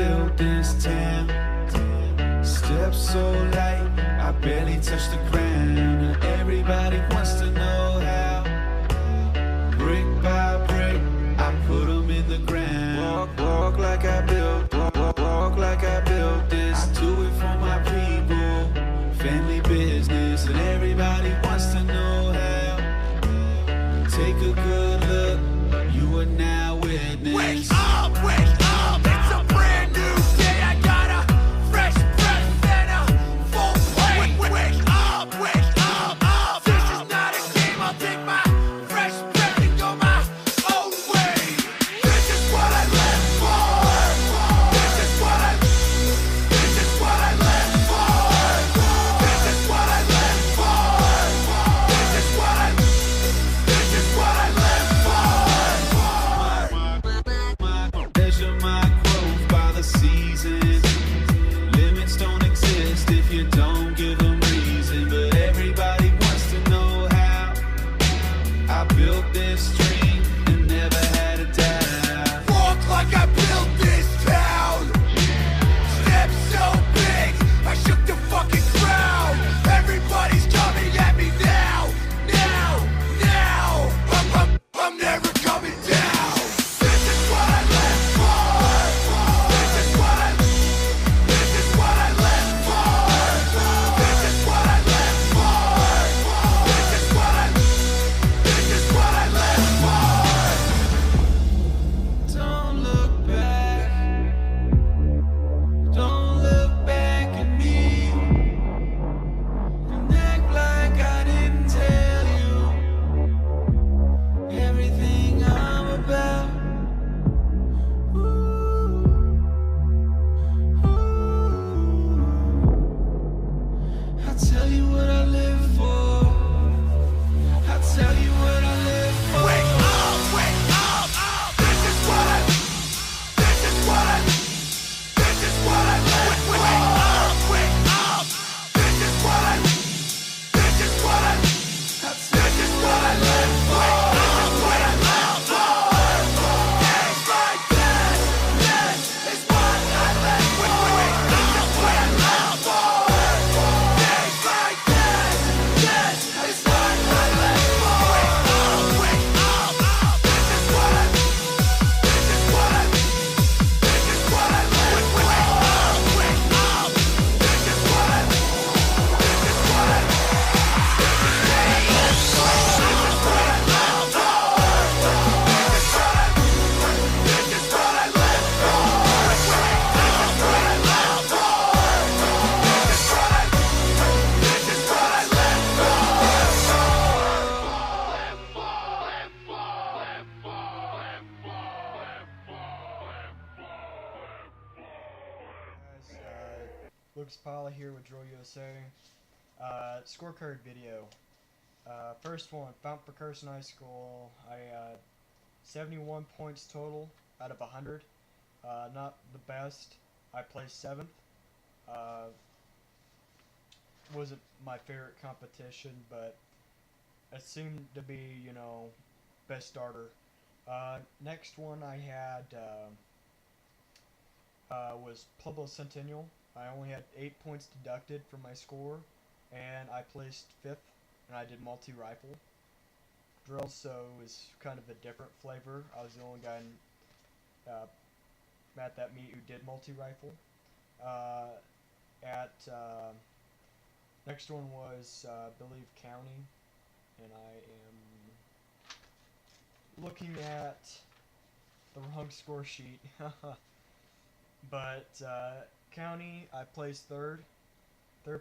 built this town. Steps so light, I barely touch the ground. Everybody wants to know how. Brick by brick, I put them in the ground. Walk like I built, walk like I built this. I do it for my people, family business, and everybody wants to know how. Take a good look, you are now witness. Wake up, it's a brand new day. I got a fresh breath and a full plate. Wake up, this is not a game. I'll take my fresh breath and go my own way. This is what I live for. This is what I live for. This is what I live for. This is what I live for. Measure my growth by the seasons. Limits don't exist if you don't give them reason. But everybody wants to know how. I built this dream and never had a doubt. Walk like I built this town. Steps so big, I shook the fucking crowd. Everybody's coming at me now. I'm never coming down. This is what I live for. This is what I live for. This is what I live for. This is what I live for. Don't look back. Don't look back at me. And act like I didn't tell you everything I'm about. I'll tell you what I live for. I'll tell you what I live for. Wake up! This is what I live for. This is what I live for. This is what I live for. Days like this is what I live for. This is what I live for. Days like this is what I live for. Wake up! This is what I live for. This is what I live for. Wake up! This is what I live for. This is what I live for. Lucas Paula here with Drill USA. Scorecard video. First one, Fountain Carson High School. I 71 points total out of 100. Not the best. I placed 7th. Wasn't my favorite competition, but it seemed to be, best starter. Next one I had was Pueblo Centennial. I only had 8 points deducted from my score, and I placed 5th, and I did multi-rifle drill, so it was kind of a different flavor. I was the only guy at that meet who did multi-rifle. Next one was Believe County, and I am looking at the wrong score sheet. But County, I placed third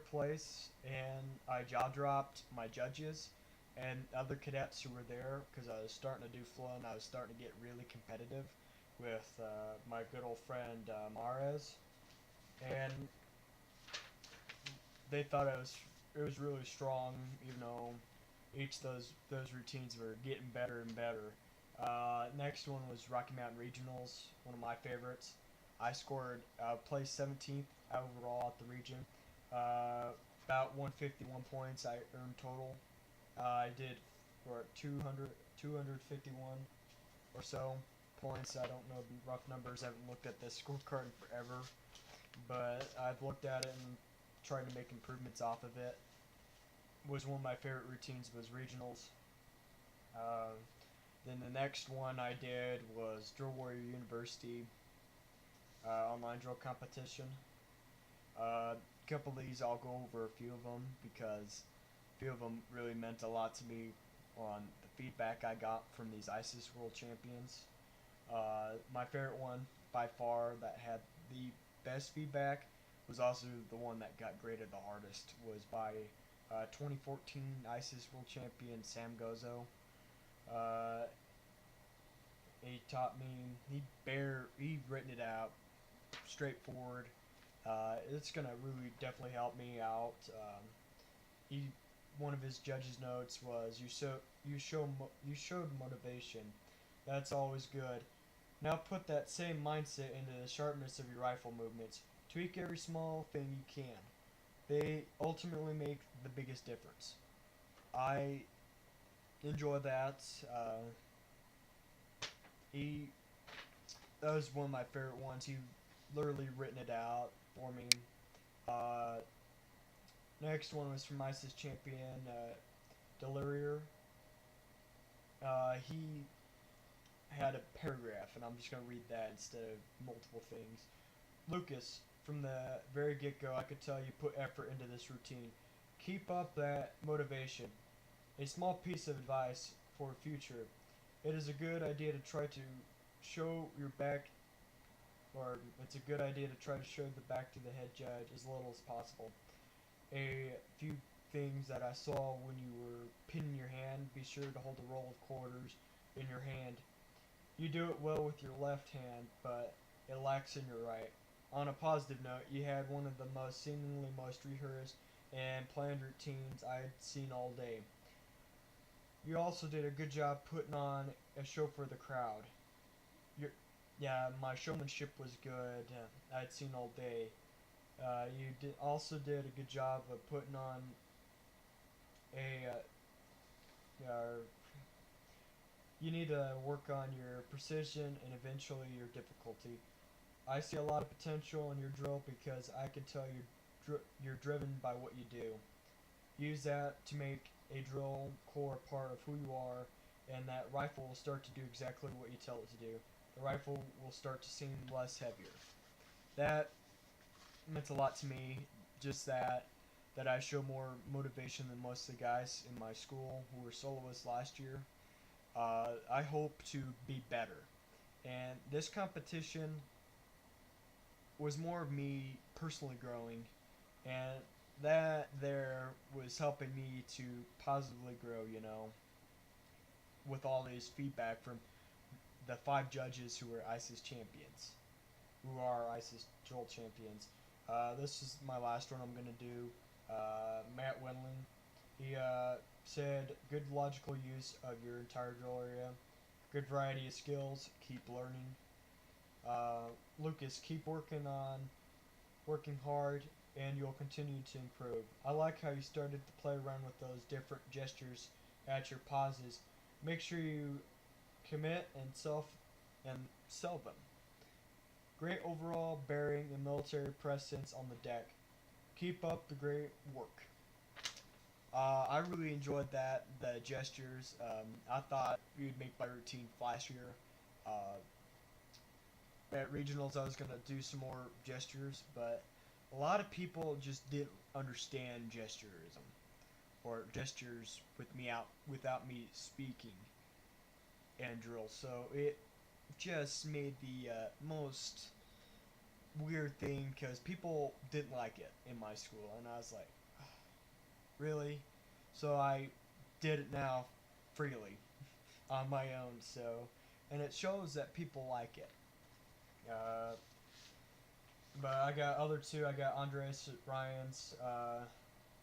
place, and I jaw dropped my judges and other cadets who were there because I was starting to do flow and I was starting to get really competitive with my good old friend Mares, and they thought it was really strong, even though each of those routines were getting better and better. Next one was Rocky Mountain Regionals, one of my favorites. I scored placed 17th overall at the region. About 151 points I earned total. I did 251 or so points. I don't know the rough numbers. I haven't looked at this scorecard in forever, but I've looked at it and tried to make improvements off of it. Was one of my favorite routines was regionals. Uh, then the next one I did was Drill Warrior University online drill competition. A couple of these I'll go over a few of them because a few of them really meant a lot to me on the feedback I got from these ISIS World Champions. My favorite one by far that had the best feedback was also the one that got graded the hardest was by 2014 ISIS World Champion Sam Gozo. He taught me, he written it out straightforward. It's gonna really definitely help me out. He one of his judges' notes was you showed motivation. That's always good. Now put that same mindset into the sharpness of your rifle movements. Tweak every small thing you can. They ultimately make the biggest difference. I enjoy that. That was one of my favorite ones. He literally written it out for me. Next one was from ISIS champion Delirier. He had a paragraph, and I'm just going to read that instead of multiple things. Lucas, from the very get-go, I could tell you put effort into this routine. Keep up that motivation. A small piece of advice for future. It is a good idea to try to show your back, or it's a good idea to try to show the back to the head judge as little as possible. A few things that I saw when you were pinning your hand, be sure to hold a roll of quarters in your hand. You do it well with your left hand, but it lacks in your right. On a positive note, you had one of the seemingly most rehearsed and planned routines I had seen all day. You also did a good job putting on a show for the crowd. My showmanship was good. I'd seen all day. You also did a good job of putting on you need to work on your precision and eventually your difficulty. I see a lot of potential in your drill because I can tell you're driven by what you do. Use that to make a drill core part of who you are, and that rifle will start to do exactly what you tell it to do. The rifle will start to seem less heavier. That meant a lot to me, just that I show more motivation than most of the guys in my school who were soloists last year. I hope to be better. And this competition was more of me personally growing, and that there was helping me to positively grow, with all this feedback from the 5 judges who were ISIS champions, who are ISIS Joel champions. This is my last one I'm going to do. Matt Wendling. He said, good logical use of your entire drill area. Good variety of skills. Keep learning. Lucas, keep working hard, and you'll continue to improve. I like how you started to play around with those different gestures at your pauses. Make sure you commit and sell them. Great overall bearing and military presence on the deck. Keep up the great work. I really enjoyed the gestures. I thought it would make my routine flashier. At regionals, I was going to do some more gestures, but a lot of people just didn't understand gesturism, or gestures without me speaking and drill. So it just made the most weird thing because people didn't like it in my school, and I was like, really? So I did it now freely on my own. So, and it shows that people like it. But I got other two. I got Andres Ryan's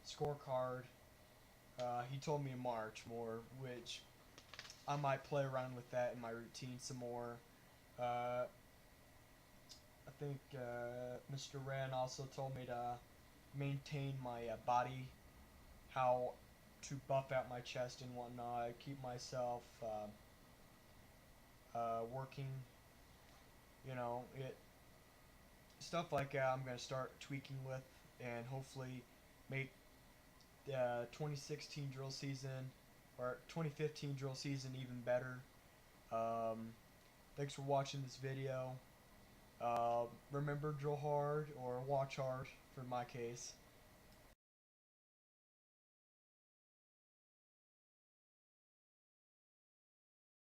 scorecard. He told me in March more, which I might play around with that in my routine some more. I think Mr. Wren also told me to maintain my body, how to buff out my chest and whatnot, keep myself working you know, it stuff like that I'm gonna start tweaking with, and hopefully make the 2016 drill season or 2015 drill season even better. Um, Thanks for watching this video. Remember, drill hard or watch hard for my case.